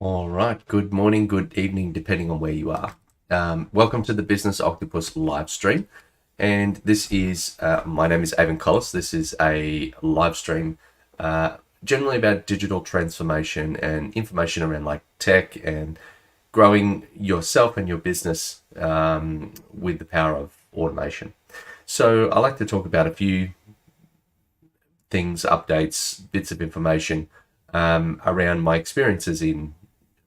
All right. Good morning, good evening, depending on where you are. Welcome to the Business Octopus live stream. And this is, my name is Avon Collis. This is a live stream generally about digital transformation and information around like tech and growing yourself and your business with the power of automation. So I like to talk about a few things, updates, bits of information around my experiences in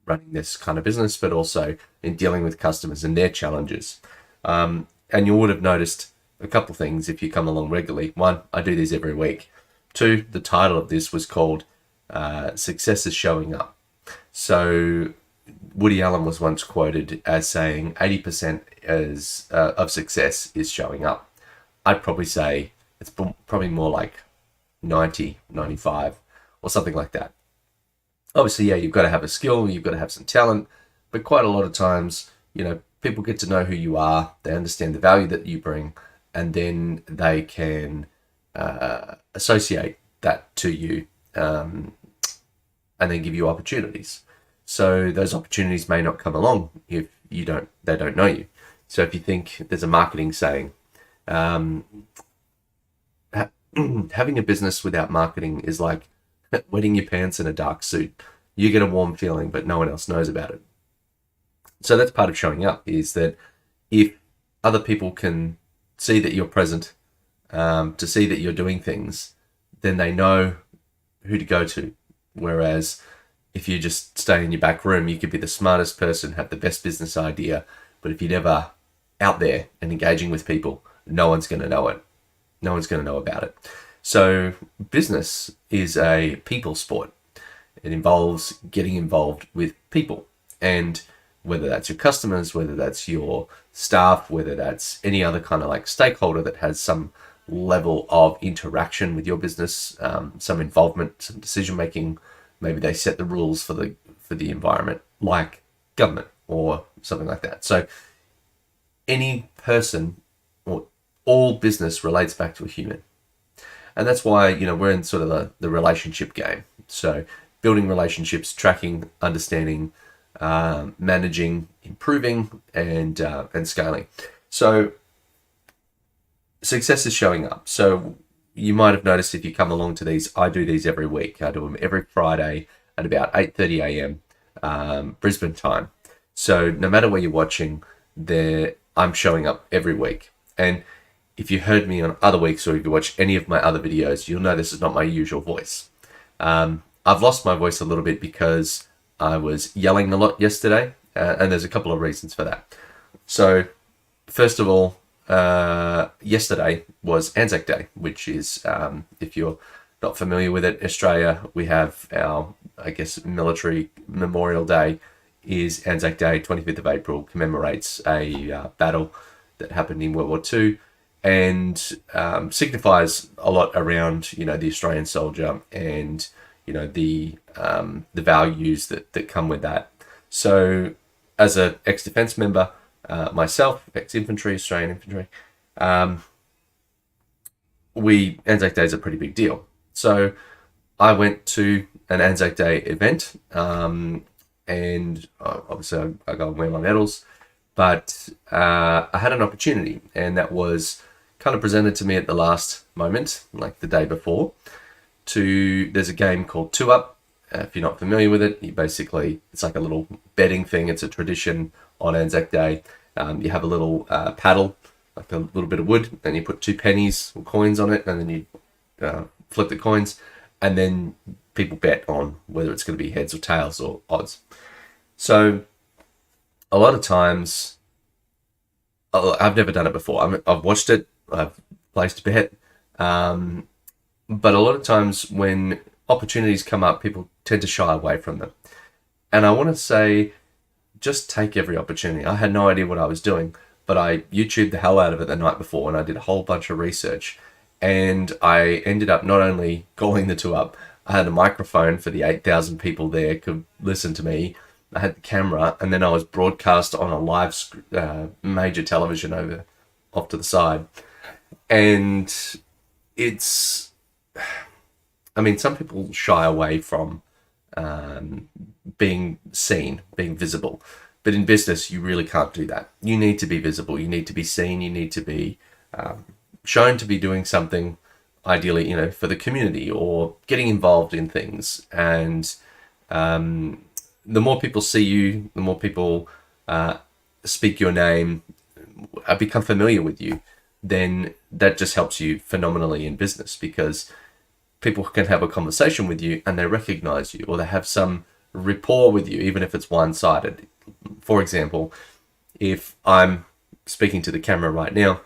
running this kind of business, but also in dealing with customers and their challenges. And you would have noticed a couple of things if you come along regularly. One, I do these every week. Two, the title of this was called Success is Showing Up. So Woody Allen was once quoted as saying 80% of success is showing up. I'd probably say it's probably more like 90, 95 or something like that. Obviously, yeah, you've got to have a skill, you've got to have some talent, but quite a lot of times, people get to know who you are, they understand the value that you bring, and then they can associate that to you and then give you opportunities. So those opportunities may not come along if they don't know you. So if you think there's a marketing saying, having a business without marketing is like wetting your pants in a dark suit. You get a warm feeling, but no one else knows about it. So that's part of showing up, is that if other people can see that you're present, to see that you're doing things, then they know who to go to. Whereas if you just stay in your back room, you could be the smartest person, have the best business idea, but if you're never out there and engaging with people, no one's going to know it. No one's going to know about it. So business is a people sport. It involves getting involved with people, and whether that's your customers, whether that's your staff, whether that's any other kind of like stakeholder that has some level of interaction with your business, some involvement, some decision making. Maybe they set the rules for the environment, like government or something like that. So any person or all business relates back to a human. And that's why, we're in sort of the relationship game. So building relationships, tracking, understanding, managing, improving, and scaling. So success is showing up. So you might have noticed if you come along to these, I do these every week. I do them every Friday at about 8:30 a.m. Brisbane time. So no matter where you're watching, I'm showing up every week. And if you heard me on other weeks, or if you watch any of my other videos, you'll know this is not my usual voice. I've lost my voice a little bit because I was yelling a lot yesterday, and there's a couple of reasons for that. So, first of all, yesterday was Anzac Day, which is, if you're not familiar with it, Australia, we have our, military Memorial Day is Anzac Day, 25th of April, commemorates a battle that happened in World War II, and signifies a lot around the Australian soldier and the values that come with that. So as a ex-defence member, myself, ex-infantry, Australian infantry, Anzac Day is a pretty big deal. So I went to an Anzac Day event, and obviously I go and wear my medals, but I had an opportunity, and that was kind of presented to me at the last moment, like the day before. There's a game called Two Up. If you're not familiar with it, it's like a little betting thing. It's a tradition on Anzac Day. You have a little paddle, like a little bit of wood, and you put 2 pennies or coins on it, and then you flip the coins, and then people bet on whether it's going to be heads or tails or odds. So a lot of times, I've never done it before. I've watched it, I've placed a bet, but a lot of times when opportunities come up, people tend to shy away from them. And I want to say, just take every opportunity. I had no idea what I was doing, but I YouTubed the hell out of it the night before, and I did a whole bunch of research. And I ended up not only calling the Two Up, I had a microphone for the 8,000 people there could listen to me. I had the camera, and then I was broadcast on a live major television off to the side. And some people shy away from being seen, being visible. But in business, you really can't do that. You need to be visible. You need to be seen. You need to be shown to be doing something, ideally, for the community or getting involved in things. And the more people see you, the more people speak your name, become familiar with you, then that just helps you phenomenally in business, because people can have a conversation with you and they recognize you, or they have some rapport with you, even if it's one-sided. For example, if I'm speaking to the camera right now,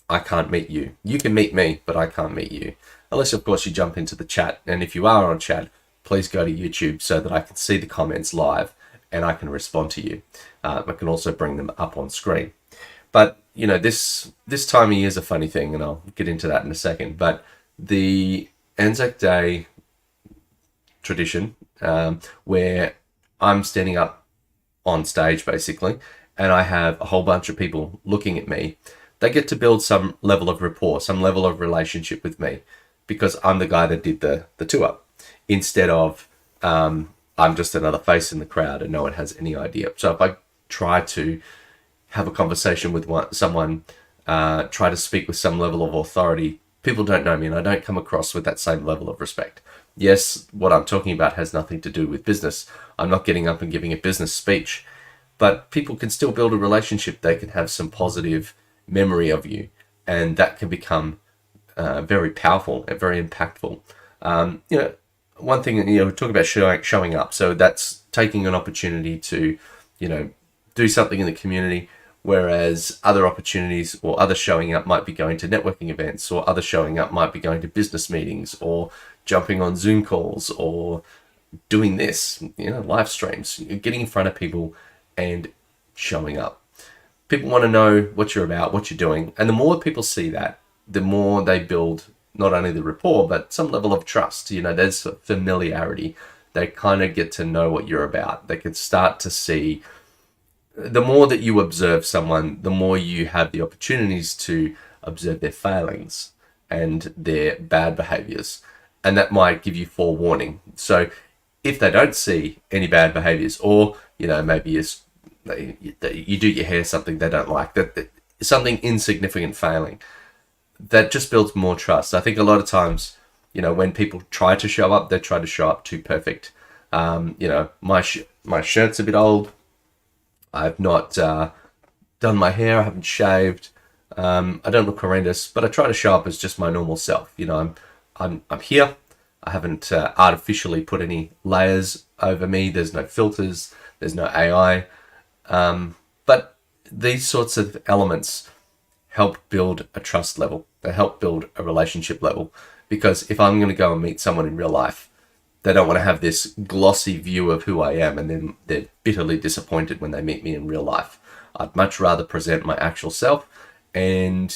I can't meet you. You can meet me, but I can't meet you. Unless, of course, you jump into the chat. And if you are on chat, please go to YouTube so that I can see the comments live and I can respond to you. I can also bring them up on screen. But, this time of year is a funny thing, and I'll get into that in a second. But the Anzac Day tradition, where I'm standing up on stage, basically, and I have a whole bunch of people looking at me, they get to build some level of rapport, some level of relationship with me, because I'm the guy that did the tour, instead of I'm just another face in the crowd and no one has any idea. So if I try to have a conversation with someone, try to speak with some level of authority, people don't know me and I don't come across with that same level of respect. Yes, what I'm talking about has nothing to do with business. I'm not getting up and giving a business speech, but people can still build a relationship. They can have some positive memory of you, and that can become very powerful and very impactful. One thing, we talk about showing up. So that's taking an opportunity to, do something in the community, whereas other opportunities or other showing up might be going to networking events, or other showing up might be going to business meetings, or jumping on Zoom calls, or doing this, live streams, getting in front of people and showing up. People want to know what you're about, what you're doing. And the more people see that, the more they build not only the rapport, but some level of trust. There's familiarity. They kind of get to know what you're about. They can start to see, the more that you observe someone, the more you have the opportunities to observe their failings and their bad behaviors. And that might give you forewarning. So if they don't see any bad behaviors, or, maybe you do your hair something they don't like, that something insignificant failing, that just builds more trust. I think a lot of times, when people try to show up, they try to show up too perfect. My shirt's a bit old. I've not done my hair. I haven't shaved. I don't look horrendous, but I try to show up as just my normal self. I'm here. I haven't artificially put any layers over me. There's no filters. There's no AI. But these sorts of elements help build a trust level. They help build a relationship level. Because if I'm going to go and meet someone in real life, they don't want to have this glossy view of who I am, and then they're bitterly disappointed when they meet me in real life. I'd much rather present my actual self, and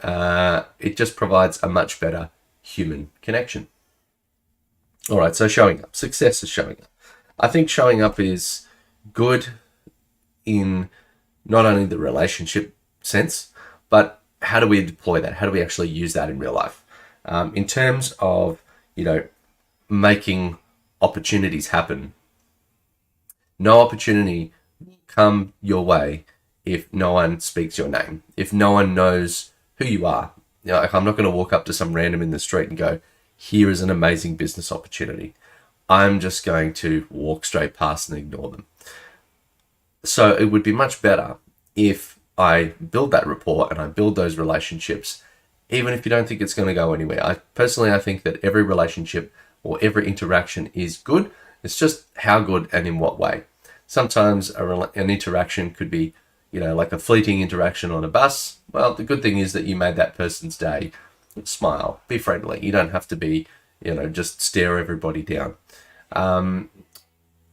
it just provides a much better human connection. All right, so showing up. Success is showing up. I think showing up is good in not only the relationship sense, but how do we deploy that? How do we actually use that in real life? In terms of, making opportunities happen, no opportunity will come your way if no one speaks your name, if no one knows who you are. I'm not going to walk up to some random in the street and go, here is an amazing business opportunity. I'm just going to walk straight past and ignore them. So it would be much better if I build that rapport and I build those relationships, even if you don't think it's going to go anywhere. I think that every relationship or every interaction is good. It's just how good and in what way. Sometimes an interaction could be, like a fleeting interaction on a bus. Well, the good thing is that you made that person's day. Smile, be friendly. You don't have to be, just stare everybody down. Other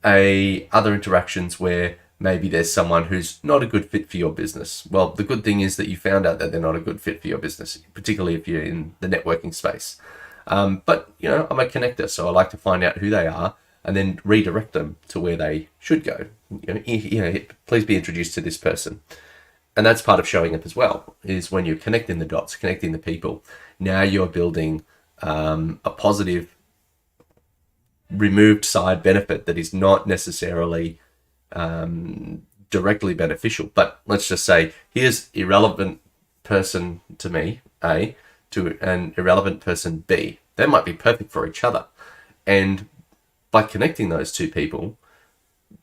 interactions where maybe there's someone who's not a good fit for your business. Well, the good thing is that you found out that they're not a good fit for your business, particularly if you're in the networking space. But I'm a connector, so I like to find out who they are and then redirect them to where they should go. Please be introduced to this person. And that's part of showing up as well, is when you're connecting the dots, connecting the people. Now you're building a positive removed side benefit that is not necessarily directly beneficial. But let's just say, here's irrelevant person to me, A, to an irrelevant person, B. They might be perfect for each other. And by connecting those two people,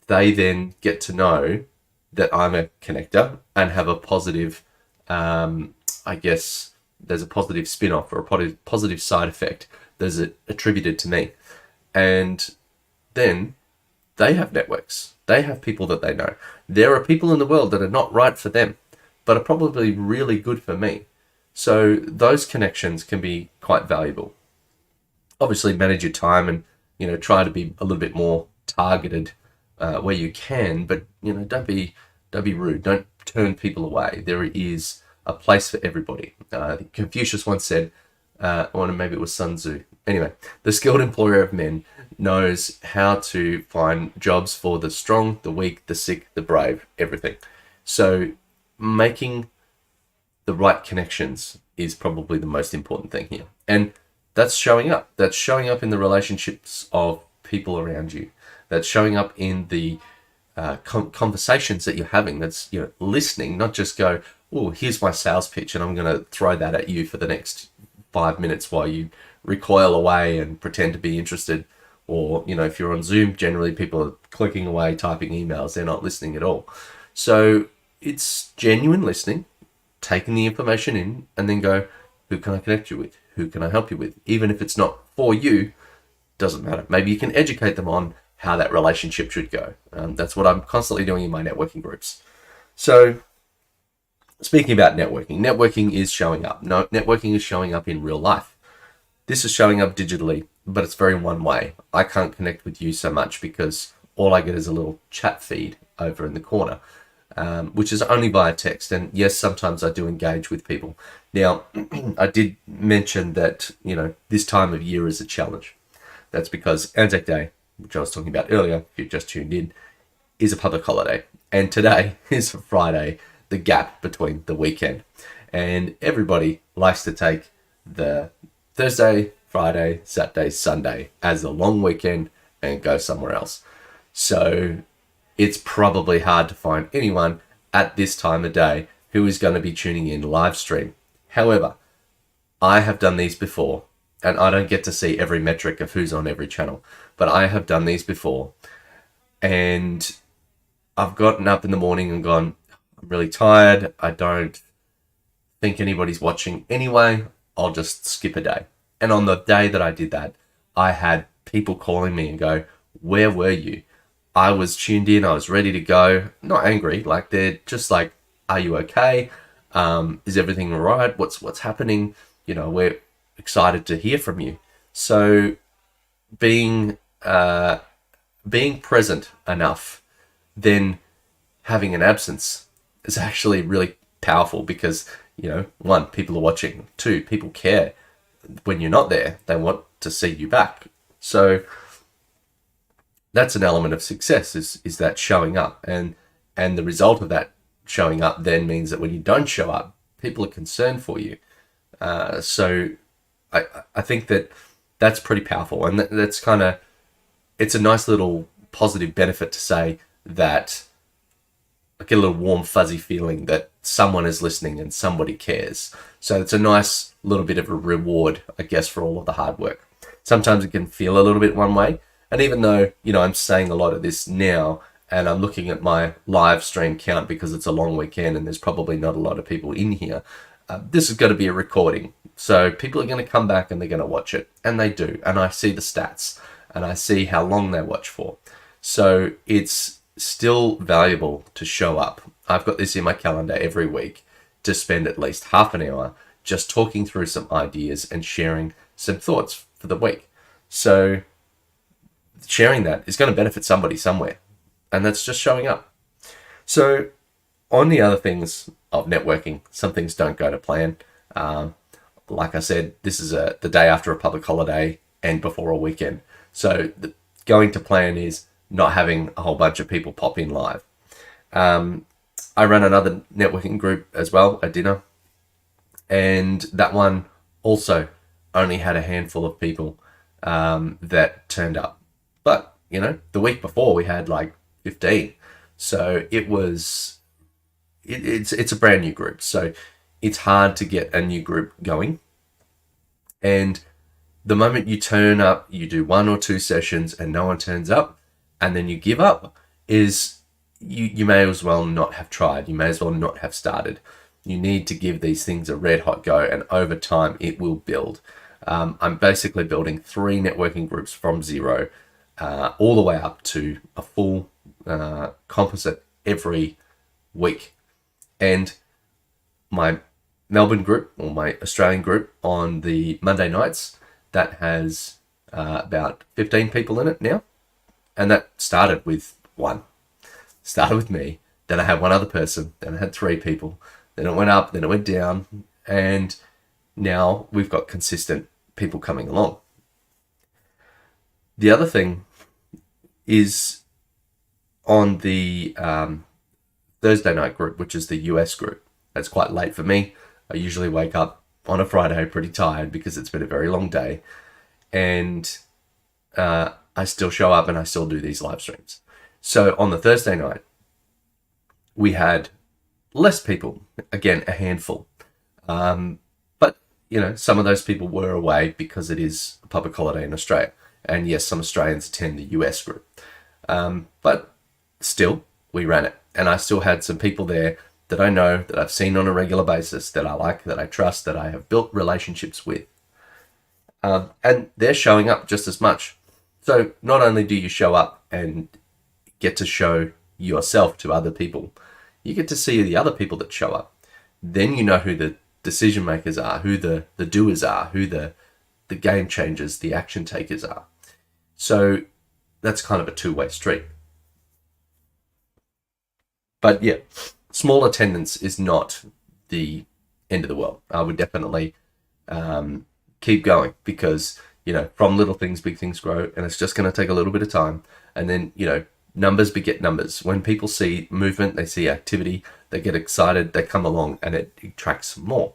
they then get to know that I'm a connector and have a positive, I guess, there's a positive spin-off or a positive side effect that's attributed to me. And then they have networks. They have people that they know. There are people in the world that are not right for them, but are probably really good for me. So those connections can be quite valuable. Obviously, manage your time and, try to be a little bit more targeted where you can, but, don't be rude. Don't turn people away. There is a place for everybody. Confucius once said, or maybe it was Sun Tzu. Anyway, the skilled employer of men knows how to find jobs for the strong, the weak, the sick, the brave, everything. So making the right connections is probably the most important thing here. And that's showing up. That's showing up in the relationships of people around you. That's showing up in the conversations that you're having. That's, listening, not just go, oh, here's my sales pitch and I'm going to throw that at you for the next 5 minutes while you recoil away and pretend to be interested. Or, if you're on Zoom, generally people are clicking away, typing emails. They're not listening at all. So it's genuine listening, taking the information in, and then go, who can I connect you with? Who can I help you with? Even if it's not for you, doesn't matter. Maybe you can educate them on how that relationship should go. That's what I'm constantly doing in my networking groups. So speaking about networking is showing up. No, networking is showing up in real life. This is showing up digitally, but it's very one way. I can't connect with you so much because all I get is a little chat feed over in the corner, which is only via text. And yes, sometimes I do engage with people. Now, I did mention that, this time of year is a challenge. That's because Anzac Day, which I was talking about earlier, if you've just tuned in, is a public holiday. And today is Friday, the gap between the weekend. And everybody likes to take the Thursday, Friday, Saturday, Sunday as a long weekend and go somewhere else. So it's probably hard to find anyone at this time of day who is going to be tuning in live stream. However, I have done these before, and I don't get to see every metric of who's on every channel, but I have done these before, and I've gotten up in the morning and gone, I'm really tired. I don't think anybody's watching anyway. I'll just skip a day. And on the day that I did that, I had people calling me and go, where were you? I was tuned in. I was ready to go. Not angry. Like, they're just like, are you okay? Is everything all right? What's happening? We're excited to hear from you. So being present enough, then having an absence is actually really powerful because, one, people are watching. Two, people care. When you're not there, they want to see you back. So that's an element of success, is that showing up. And the result of that showing up then means that when you don't show up, people are concerned for you. So I think that's pretty powerful. And that's kind of, it's a nice little positive benefit to say that I get a little warm, fuzzy feeling that someone is listening and somebody cares. So it's a nice little bit of a reward, I guess, for all of the hard work. Sometimes it can feel a little bit one way. And even though, I'm saying a lot of this now, and I'm looking at my live stream count because it's a long weekend and there's probably not a lot of people in here, this is going to be a recording. So people are going to come back and they're going to watch it. And they do. And I see the stats and I see how long they watch for. So it's still valuable to show up. I've got this in my calendar every week to spend at least half an hour just talking through some ideas and sharing some thoughts for the week. So sharing that is going to benefit somebody somewhere. And that's just showing up. So on the other things of networking, some things don't go to plan. Like I said, this is the day after a public holiday and before a weekend. So going to plan is not having a whole bunch of people pop in live. I run another networking group as well, a dinner. And that one also only had a handful of people that turned up. But, the week before we had like 15. So it's a brand new group. So it's hard to get a new group going. And the moment you turn up, you do 1 or 2 sessions and no one turns up, and then you give up, is you may as well not have tried. You may as well not have started. You need to give these things a red hot go, and over time it will build. I'm basically building 3 networking groups from zero, all the way up to a full composite every week. And my Melbourne group, or my Australian group, on the Monday nights, that has about 15 people in it now. And that started with 1. Started with me. Then I had 1 other person. Then I had 3 people. Then it went up. Then it went down. And now we've got consistent people coming along. The other thing is on the Thursday night group, which is the US group. That's quite late for me. I usually wake up on a Friday pretty tired because it's been a very long day. And I still show up and I still do these live streams. So on the Thursday night, we had less people, again, a handful. But, some of those people were away because it is a public holiday in Australia. And yes, some Australians attend the US group. But still, we ran it. And I still had some people there that I know, that I've seen on a regular basis, that I like, that I trust, that I have built relationships with. And they're showing up just as much. So not only do you show up and get to show yourself to other people, you get to see the other people that show up. Then you know who the decision makers are, who the doers are, who the game changers, the action takers are. So that's kind of a two-way street. But yeah, small attendance is not the end of the world. I would definitely keep going because, from little things, big things grow, and it's just going to take a little bit of time. And then, numbers beget numbers. When people see movement, they see activity, they get excited, they come along, and it attracts more.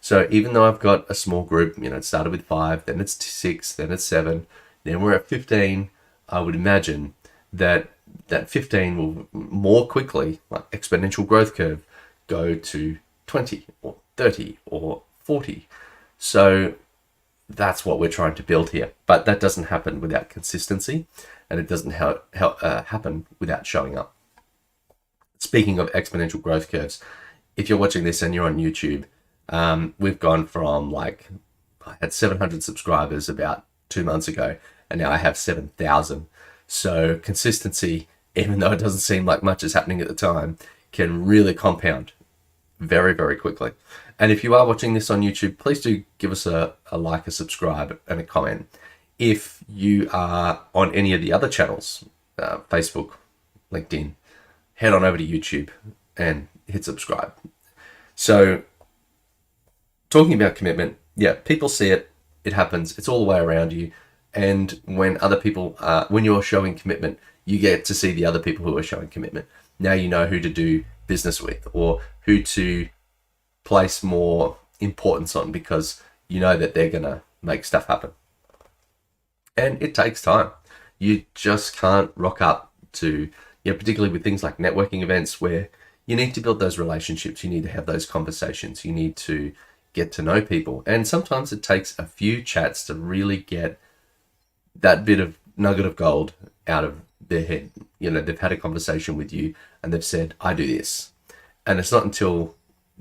So even though I've got a small group, it started with 5, then it's 6, then it's 7, then we're at 15, I would imagine that 15 will more quickly, like exponential growth curve, go to 20 or 30 or 40. So that's what we're trying to build here. But that doesn't happen without consistency, and it doesn't happen without showing up. Speaking of exponential growth curves, if you're watching this and you're on YouTube, we've gone from I had 700 subscribers about 2 months ago, and now I have 7,000. So consistency, even though it doesn't seem like much is happening at the time, can really compound very, very quickly. And if you are watching this on YouTube, please do give us a like, a subscribe, and a comment. If you are on any of the other channels, Facebook, LinkedIn, head on over to YouTube and hit subscribe. So talking about commitment, yeah, people see it, it happens, it's all the way around you. And when other people, when you're showing commitment, you get to see the other people who are showing commitment. Now you know who to do business with, or who to place more importance on, because you know that they're going to make stuff happen. And it takes time. You just can't rock up to, particularly with things like networking events, where you need to build those relationships. You need to have those conversations. You need to get to know people. And sometimes it takes a few chats to really get that bit of nugget of gold out of their head. They've had a conversation with you and they've said, I do this. And it's not until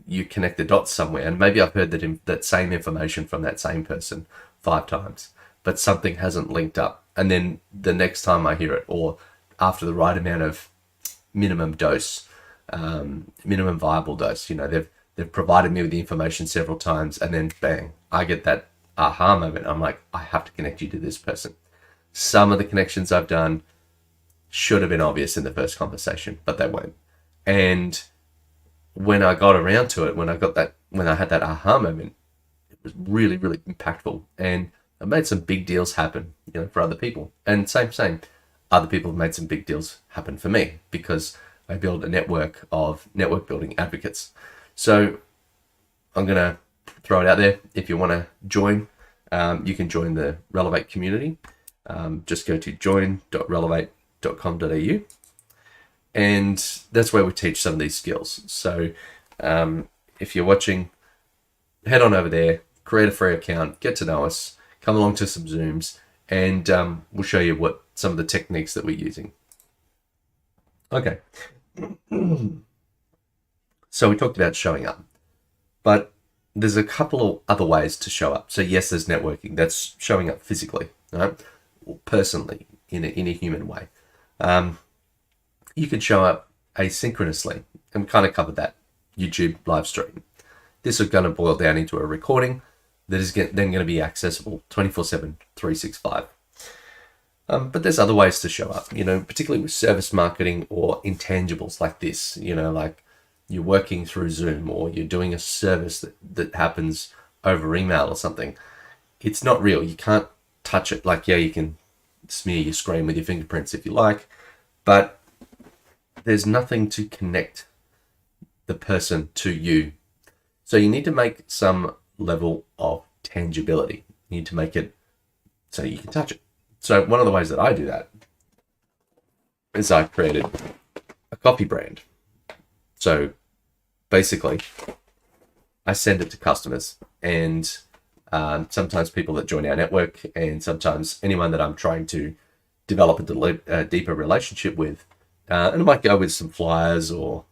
you connect the dots somewhere, and maybe I've heard that same information from that same person 5 times, but something hasn't linked up. And then the next time I hear it, or after the right amount of minimum dose, minimum viable dose, they've provided me with the information several times, and then bang, I get that aha moment. I'm like, I have to connect you to this person. Some of the connections I've done should have been obvious in the first conversation, but they weren't. And when I got around to it, when I had that aha moment, it was really, really impactful. And I made some big deals happen, for other people. And same, other people have made some big deals happen for me, because I build a network of network building advocates. So I'm going to throw it out there. If you want to join, you can join the Relevate community. Just go to join.relevate.com.au, and that's where we teach some of these skills. So if you're watching, head on over there, create a free account, get to know us, come along to some Zooms, and we'll show you what some of the techniques that we're using. Okay. So we talked about showing up, but there's a couple of other ways to show up. So yes, there's networking. That's showing up physically, right? Or personally, in a human way. You can show up asynchronously, and we kind of covered that. YouTube live stream. This is going to boil down into a recording that is then going to be accessible 24/7, 365. But there's other ways to show up, particularly with service marketing or intangibles like this, like you're working through Zoom or you're doing a service that happens over email or something. It's not real. You can't touch it. Like, yeah, you can smear your screen with your fingerprints if you like, but there's nothing to connect the person to you. So you need to make some level of tangibility. You need to make it so you can touch it. So one of the ways that I do that is I created a coffee brand. So basically, I send it to customers, and sometimes people that join our network, and sometimes anyone that I'm trying to develop a deeper relationship with. And I might go with some flyers or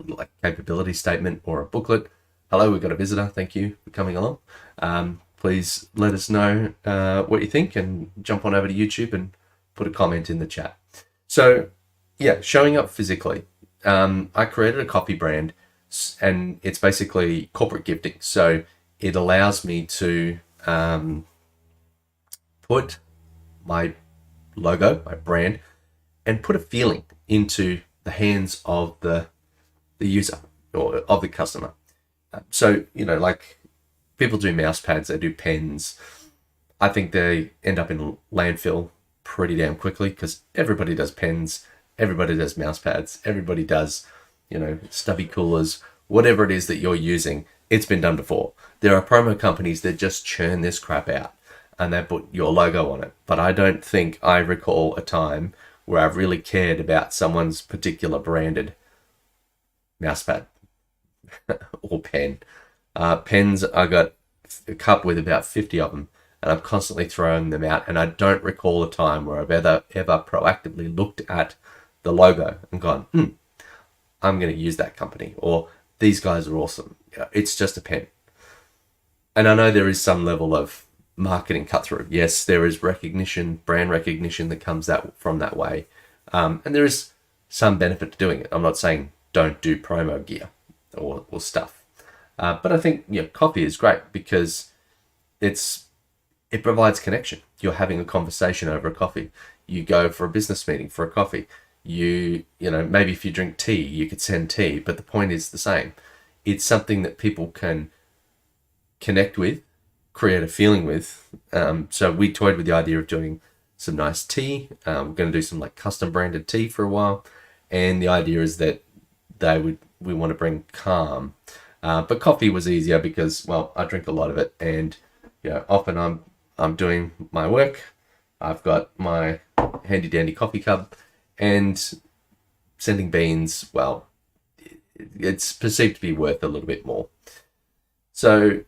like capability statement or a booklet. Hello, we've got a visitor. Thank you for coming along. Please let us know what you think, and jump on over to YouTube and put a comment in the chat. So yeah, showing up physically. I created a coffee brand, and it's basically corporate gifting. So it allows me to put my logo, my brand, and put a feeling into the hands of the user or of the customer. So, like people do mouse pads, they do pens. I think they end up in landfill pretty damn quickly because everybody does pens, everybody does mouse pads, everybody does, stubby coolers, whatever it is that you're using. It's been done before. There are promo companies that just churn this crap out and they put your logo on it. But I don't think I recall a time where I've really cared about someone's particular branded mousepad or pen. Pens, I got a cup with about 50 of them, and I'm constantly throwing them out. And I don't recall a time where I've ever proactively looked at the logo and gone, I'm going to use that company, or these guys are awesome. It's just a pen. And I know there is some level of marketing cut through. Yes, there is recognition, brand recognition that comes from that way. And there is some benefit to doing it. I'm not saying don't do promo gear or stuff. But I think coffee is great because it provides connection. You're having a conversation over a coffee. You go for a business meeting for a coffee. Maybe if you drink tea, you could send tea, but the point is the same. It's something that people can connect with, create a feeling with. So we toyed with the idea of doing some nice tea. We're going to do some like custom branded tea for a while. And the idea is that we want to bring calm. But coffee was easier because, well, I drink a lot of it, and often I'm doing my work. I've got my handy dandy coffee cup, and sending beans, well, it's perceived to be worth a little bit more. So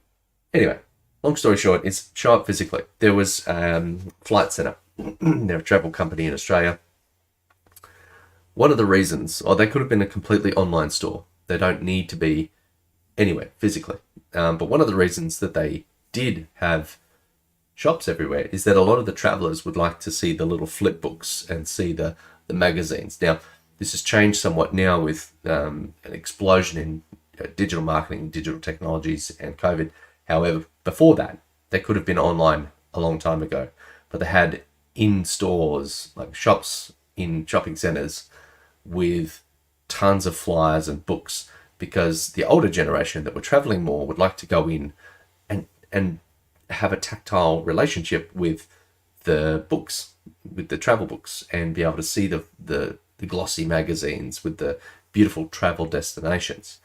anyway, long story short, is show up physically. There was Flight Centre. They're a travel company in Australia. One of the reasons, or they could have been a completely online store. They don't need to be anywhere physically. But one of the reasons that they did have shops everywhere is that a lot of the travelers would like to see the little flip books and see the magazines. Now, this has changed somewhat now with an explosion in digital marketing, digital technologies, and COVID. However, before that, they could have been online a long time ago, but they had in stores, like shops in shopping centers with tons of flyers and books, because the older generation that were traveling more would like to go in and have a tactile relationship with the books, with the travel books, and be able to see the glossy magazines with the beautiful travel destinations.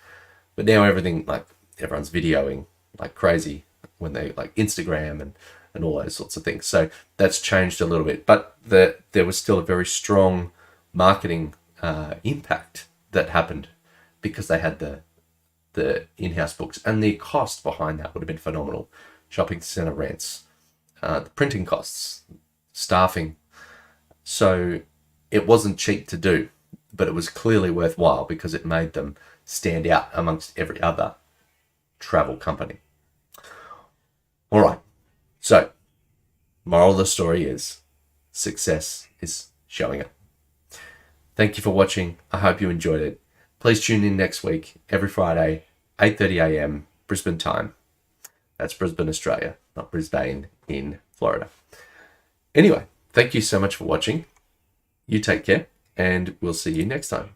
But now everything, like everyone's videoing like crazy when they like Instagram and all those sorts of things. So that's changed a little bit, but there was still a very strong marketing impact that happened because they had the in-house books, and the cost behind that would have been phenomenal. Shopping center rents, the printing costs, staffing. So it wasn't cheap to do, but it was clearly worthwhile because it made them stand out amongst every other travel company. All right. So, moral of the story is success is showing up. Thank you for watching. I hope you enjoyed it. Please tune in next week, every Friday, 8:30 a.m. Brisbane time. That's Brisbane, Australia, not Brisbane in Florida. Anyway, thank you so much for watching. You take care, and we'll see you next time.